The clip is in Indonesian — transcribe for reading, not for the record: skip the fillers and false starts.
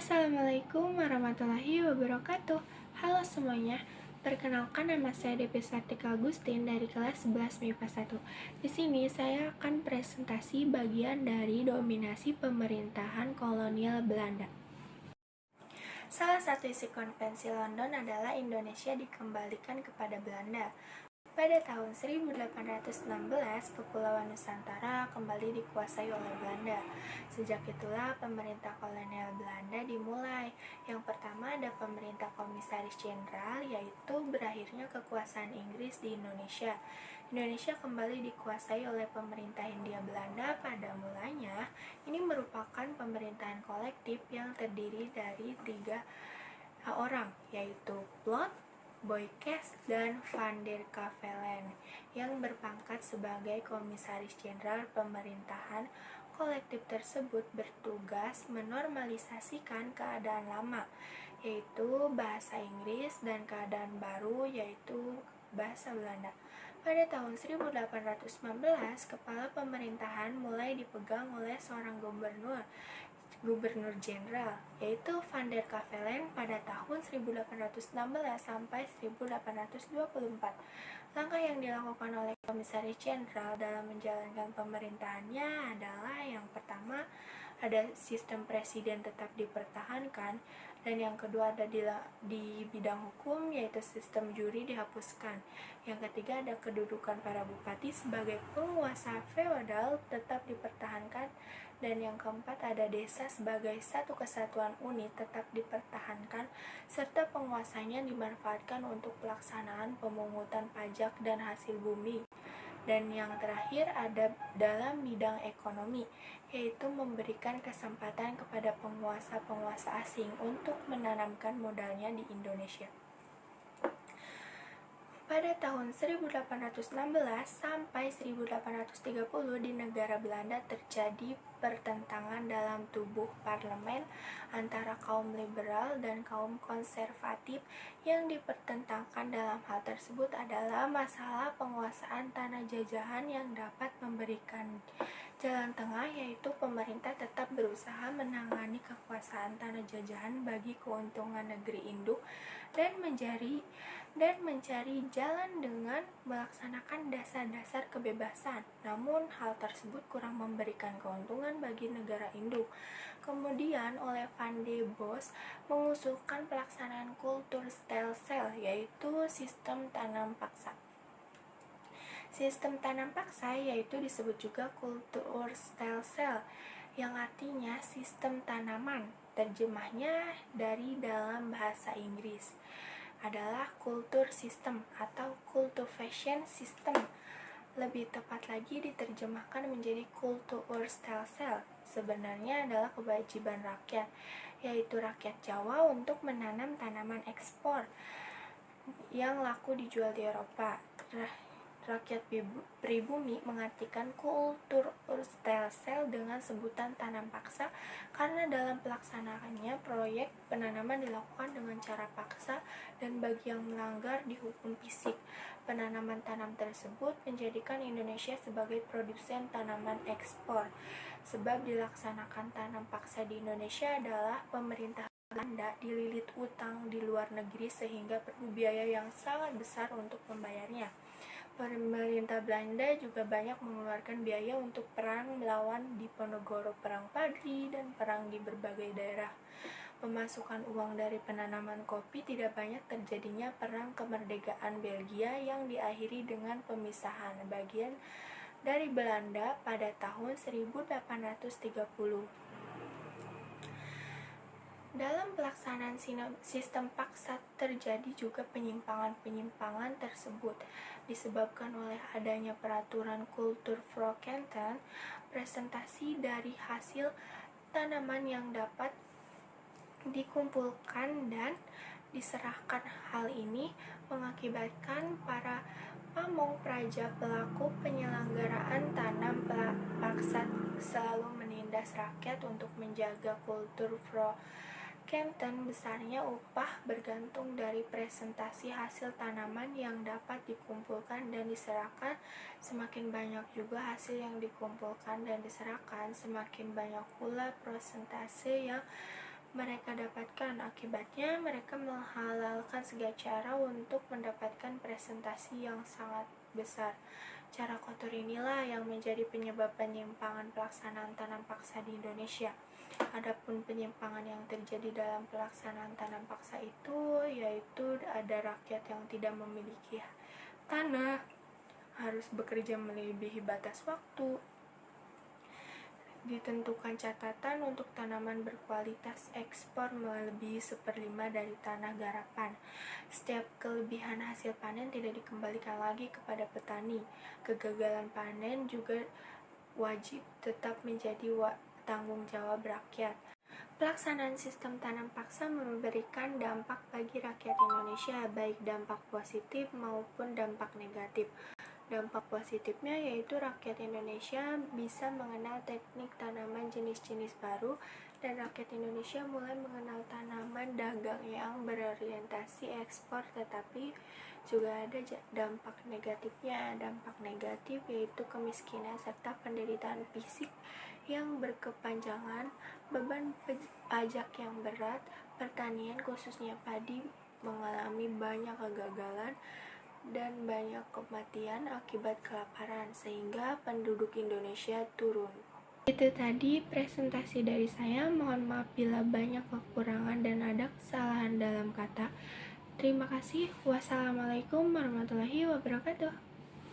Assalamualaikum warahmatullahi wabarakatuh. Halo semuanya, perkenalkan nama saya Devi Sartika Agustin dari kelas 11 MIPA 1. Di sini saya akan presentasi bagian dari dominasi pemerintahan kolonial Belanda. Salah satu isi konvensi London adalah Indonesia dikembalikan kepada Belanda. Pada tahun 1816, Kepulauan Nusantara kembali dikuasai oleh Belanda. Sejak itulah pemerintah kolonial Belanda dimulai. Yang pertama ada pemerintah komisaris jenderal, yaitu berakhirnya kekuasaan Inggris di Indonesia. Indonesia kembali dikuasai oleh pemerintah Hindia Belanda pada mulanya. Ini merupakan pemerintahan kolektif yang terdiri dari 3 orang, yaitu Plot, Boykes, dan Van der Kavelen yang berpangkat sebagai komisaris jenderal. Pemerintahan kolektif tersebut bertugas menormalisasikan keadaan lama, yaitu bahasa Inggris, dan keadaan baru, yaitu bahasa Belanda. Pada tahun 1819, kepala pemerintahan mulai dipegang oleh seorang gubernur jenderal, yaitu Van der Kavelen pada tahun 1816 sampai 1824. Langkah yang dilakukan oleh komisaris jenderal dalam menjalankan pemerintahannya adalah yang pertama, ada sistem presiden tetap dipertahankan, dan yang kedua ada di bidang hukum, yaitu sistem juri dihapuskan. Yang ketiga ada kedudukan para bupati sebagai penguasa feodal tetap dipertahankan, dan yang keempat ada desa sebagai satu kesatuan unit tetap dipertahankan, serta penguasanya dimanfaatkan untuk pelaksanaan pemungutan pajak dan hasil bumi. Dan yang terakhir ada dalam bidang ekonomi, yaitu memberikan kesempatan kepada penguasa-penguasa asing untuk menanamkan modalnya di Indonesia. Pada tahun 1816 sampai 1830 di negara Belanda terjadi pertentangan dalam tubuh parlemen antara kaum liberal dan kaum konservatif. Yang dipertentangkan dalam hal tersebut adalah masalah penguasaan tanah jajahan yang dapat memberikan jalan tengah, yaitu pemerintah tetap berusaha menangani kekuasaan tanah jajahan bagi keuntungan negeri induk dan mencari jalan dengan melaksanakan dasar-dasar kebebasan. Namun hal tersebut kurang memberikan keuntungan bagi negara induk. Kemudian oleh Van de Bos mengusulkan pelaksanaan kulturstelsel, yaitu sistem tanam paksa. Sistem tanam paksa yaitu disebut juga kulturstelsel, yang artinya sistem tanaman. Terjemahnya dari dalam bahasa Inggris adalah kultur sistem atau cultivation system. Lebih tepat lagi diterjemahkan menjadi kulturstelsel. Sebenarnya adalah kewajiban rakyat, yaitu rakyat Jawa untuk menanam tanaman ekspor yang laku dijual di Eropa. Rakyat pribumi mengartikan kulturstelsel dengan sebutan tanam paksa karena dalam pelaksanaannya proyek penanaman dilakukan dengan cara paksa dan bagi yang melanggar dihukum fisik. Penanaman tanam tersebut menjadikan Indonesia sebagai produsen tanaman ekspor. Sebab dilaksanakan tanam paksa di Indonesia adalah pemerintah Belanda dililit utang di luar negeri sehingga perlu biaya yang sangat besar untuk membayarnya. Pemerintah Belanda juga banyak mengeluarkan biaya untuk perang melawan Diponegoro, perang Padri, dan perang di berbagai daerah. Pemasukan uang dari penanaman kopi tidak banyak. Terjadinya perang kemerdekaan Belgia yang diakhiri dengan pemisahan bagian dari Belanda pada tahun 1830. Dalam pelaksanaan sistem paksa terjadi juga penyimpangan tersebut disebabkan oleh adanya peraturan kultur Vrokenten, presentasi dari hasil tanaman yang dapat dikumpulkan dan diserahkan. Hal ini mengakibatkan para pamong praja pelaku penyelenggaraan tanam paksa selalu menindas rakyat untuk menjaga kultur Kempten. Besarnya upah bergantung dari presentasi hasil tanaman yang dapat dikumpulkan dan diserahkan. Semakin banyak juga hasil yang dikumpulkan dan diserahkan, semakin banyak pula presentase yang mereka dapatkan. Akibatnya, mereka menghalalkan segala cara untuk mendapatkan presentasi yang sangat besar. Cara kotor inilah yang menjadi penyebab penyimpangan pelaksanaan tanam paksa di Indonesia. Adapun penyimpangan yang terjadi dalam pelaksanaan tanam paksa itu, yaitu ada rakyat yang tidak memiliki tanah, harus bekerja melebihi batas waktu, ditentukan catatan untuk tanaman berkualitas ekspor melebihi 1/5 dari tanah garapan. Setiap kelebihan hasil panen tidak dikembalikan lagi kepada petani. Kegagalan panen juga wajib tetap menjadi tanggung jawab rakyat. Pelaksanaan sistem tanam paksa memberikan dampak bagi rakyat Indonesia, baik dampak positif maupun dampak negatif. Dampak positifnya yaitu rakyat Indonesia bisa mengenal teknik tanaman jenis-jenis baru, dan rakyat Indonesia mulai mengenal tanaman dagang yang berorientasi ekspor. Tetapi juga ada dampak negatifnya. Dampak negatif yaitu kemiskinan serta penderitaan fisik yang berkepanjangan, beban pajak yang berat, pertanian khususnya padi mengalami banyak kegagalan, dan banyak kematian akibat kelaparan, sehingga penduduk Indonesia turun. Itu tadi presentasi dari saya. Mohon maaf bila banyak kekurangan dan ada kesalahan dalam kata. Terima kasih. Wassalamualaikum warahmatullahi wabarakatuh.